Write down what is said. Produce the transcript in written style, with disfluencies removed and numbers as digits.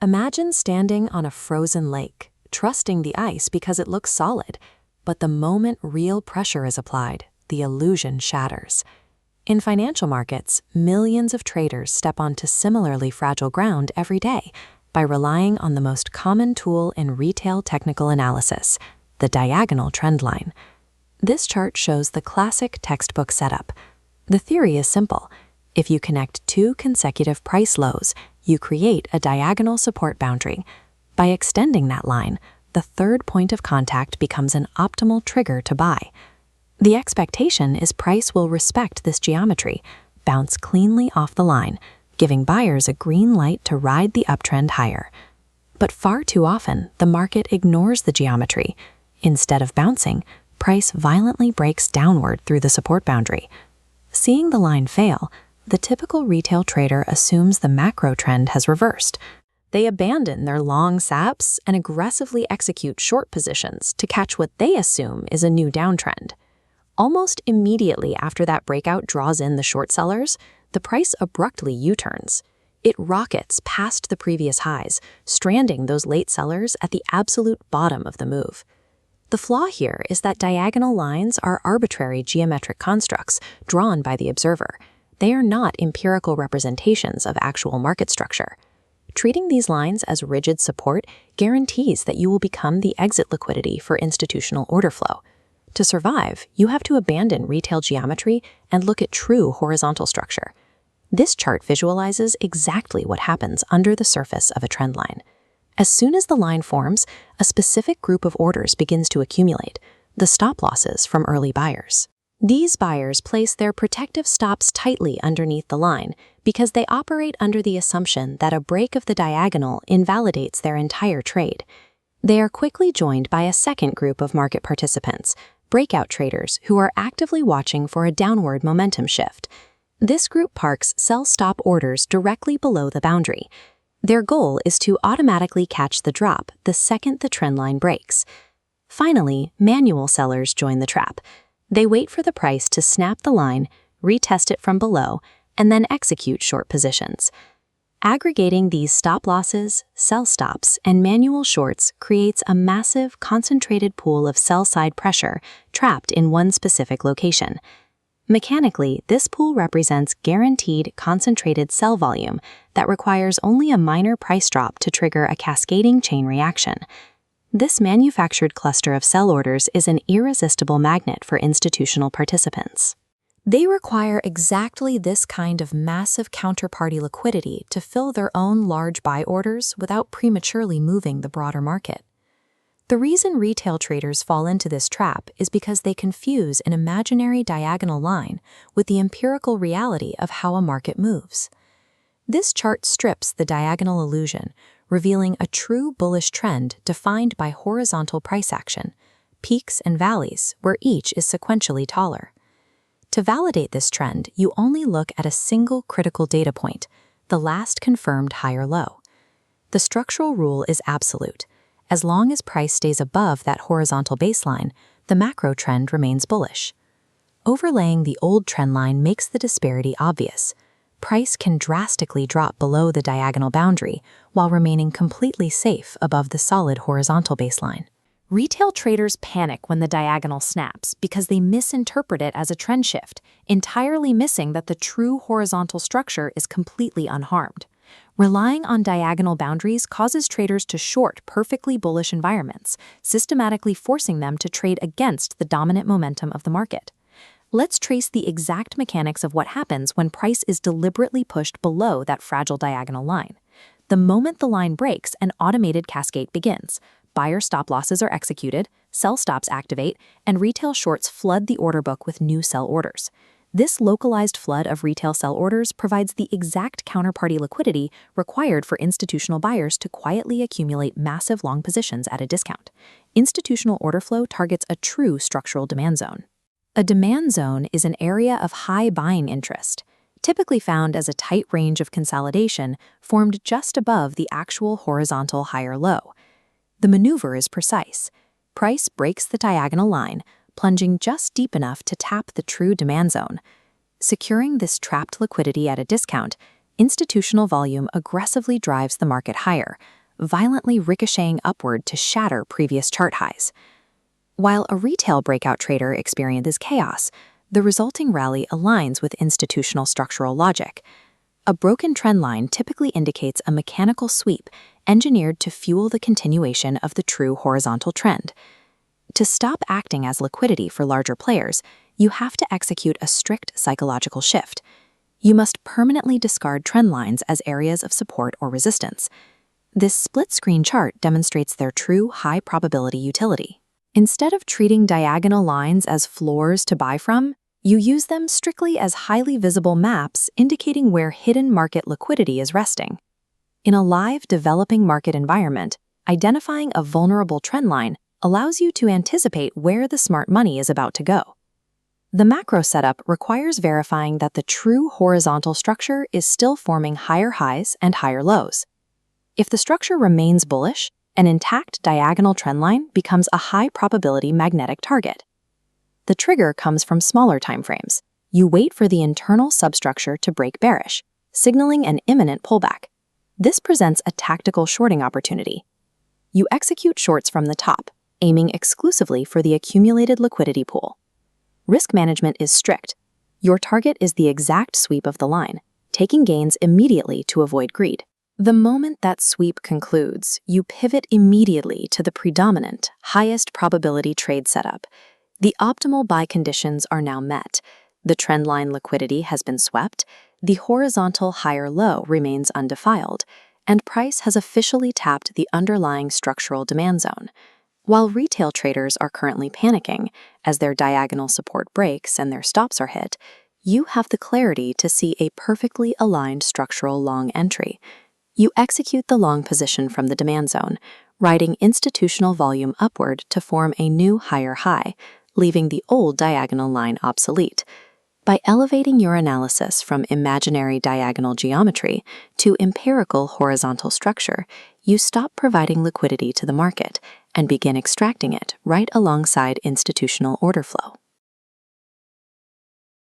Imagine standing on a frozen lake, trusting the ice because it looks solid, but the moment real pressure is applied, the illusion shatters. In financial markets, millions of traders step onto similarly fragile ground every day by relying on the most common tool in retail technical analysis, the diagonal trend line. This chart shows the classic textbook setup. The theory is simple. If you connect two consecutive price lows, you create a diagonal support boundary. By extending that line, the third point of contact becomes an optimal trigger to buy. The expectation is price will respect this geometry, bounce cleanly off the line, giving buyers a green light to ride the uptrend higher. But far too often, the market ignores the geometry. Instead of bouncing, price violently breaks downward through the support boundary. Seeing the line fail, the typical retail trader assumes the macro trend has reversed. They abandon their long saps and aggressively execute short positions to catch what they assume is a new downtrend. Almost immediately after that breakout draws in the short sellers, the price abruptly U-turns. It rockets past the previous highs, stranding those late sellers at the absolute bottom of the move. The flaw here is that diagonal lines are arbitrary geometric constructs drawn by the observer. They are not empirical representations of actual market structure. Treating these lines as rigid support guarantees that you will become the exit liquidity for institutional order flow. To survive, you have to abandon retail geometry and look at true horizontal structure. This chart visualizes exactly what happens under the surface of a trend line. As soon as the line forms, a specific group of orders begins to accumulate, the stop losses from early buyers. These buyers place their protective stops tightly underneath the line because they operate under the assumption that a break of the diagonal invalidates their entire trade. They are quickly joined by a second group of market participants, breakout traders who are actively watching for a downward momentum shift. This group parks sell-stop orders directly below the boundary. Their goal is to automatically catch the drop the second the trend line breaks. Finally, manual sellers join the trap. They wait for the price to snap the line, retest it from below, and then execute short positions. Aggregating these stop losses, sell stops, and manual shorts creates a massive, concentrated pool of sell-side pressure trapped in one specific location. Mechanically, this pool represents guaranteed, concentrated sell volume that requires only a minor price drop to trigger a cascading chain reaction. This manufactured cluster of sell orders is an irresistible magnet for institutional participants. They require exactly this kind of massive counterparty liquidity to fill their own large buy orders without prematurely moving the broader market. The reason retail traders fall into this trap is because they confuse an imaginary diagonal line with the empirical reality of how a market moves. This chart strips the diagonal illusion, revealing a true bullish trend defined by horizontal price action, peaks and valleys where each is sequentially taller. To validate this trend, you only look at a single critical data point, the last confirmed higher low. The structural rule is absolute. As long as price stays above that horizontal baseline, the macro trend remains bullish. Overlaying the old trend line makes the disparity obvious. Price can drastically drop below the diagonal boundary while remaining completely safe above the solid horizontal baseline. Retail traders panic when the diagonal snaps because they misinterpret it as a trend shift, entirely missing that the true horizontal structure is completely unharmed. Relying on diagonal boundaries causes traders to short perfectly bullish environments, systematically forcing them to trade against the dominant momentum of the market. Let's trace the exact mechanics of what happens when price is deliberately pushed below that fragile diagonal line. The moment the line breaks, an automated cascade begins. Buyer stop losses are executed, sell stops activate, and retail shorts flood the order book with new sell orders. This localized flood of retail sell orders provides the exact counterparty liquidity required for institutional buyers to quietly accumulate massive long positions at a discount. Institutional order flow targets a true structural demand zone. A demand zone is an area of high buying interest, typically found as a tight range of consolidation formed just above the actual horizontal higher low. The maneuver is precise. Price breaks the diagonal line, plunging just deep enough to tap the true demand zone. Securing this trapped liquidity at a discount, institutional volume aggressively drives the market higher, violently ricocheting upward to shatter previous chart highs. While a retail breakout trader experiences chaos, the resulting rally aligns with institutional structural logic. A broken trend line typically indicates a mechanical sweep engineered to fuel the continuation of the true horizontal trend. To stop acting as liquidity for larger players, you have to execute a strict psychological shift. You must permanently discard trend lines as areas of support or resistance. This split-screen chart demonstrates their true high-probability utility. Instead of treating diagonal lines as floors to buy from, you use them strictly as highly visible maps indicating where hidden market liquidity is resting. In a live, developing market environment, identifying a vulnerable trend line allows you to anticipate where the smart money is about to go. The macro setup requires verifying that the true horizontal structure is still forming higher highs and higher lows. If the structure remains bullish, an intact diagonal trendline becomes a high-probability magnetic target. The trigger comes from smaller timeframes. You wait for the internal substructure to break bearish, signaling an imminent pullback. This presents a tactical shorting opportunity. You execute shorts from the top, aiming exclusively for the accumulated liquidity pool. Risk management is strict. Your target is the exact sweep of the line, taking gains immediately to avoid greed. The moment that sweep concludes, you pivot immediately to the predominant, highest probability trade setup. The optimal buy conditions are now met. The trendline liquidity has been swept, the horizontal higher low remains undefiled, and price has officially tapped the underlying structural demand zone. While retail traders are currently panicking as their diagonal support breaks and their stops are hit, you have the clarity to see a perfectly aligned structural long entry. You execute the long position from the demand zone, riding institutional volume upward to form a new higher high, leaving the old diagonal line obsolete. By elevating your analysis from imaginary diagonal geometry to empirical horizontal structure, you stop providing liquidity to the market and begin extracting it right alongside institutional order flow.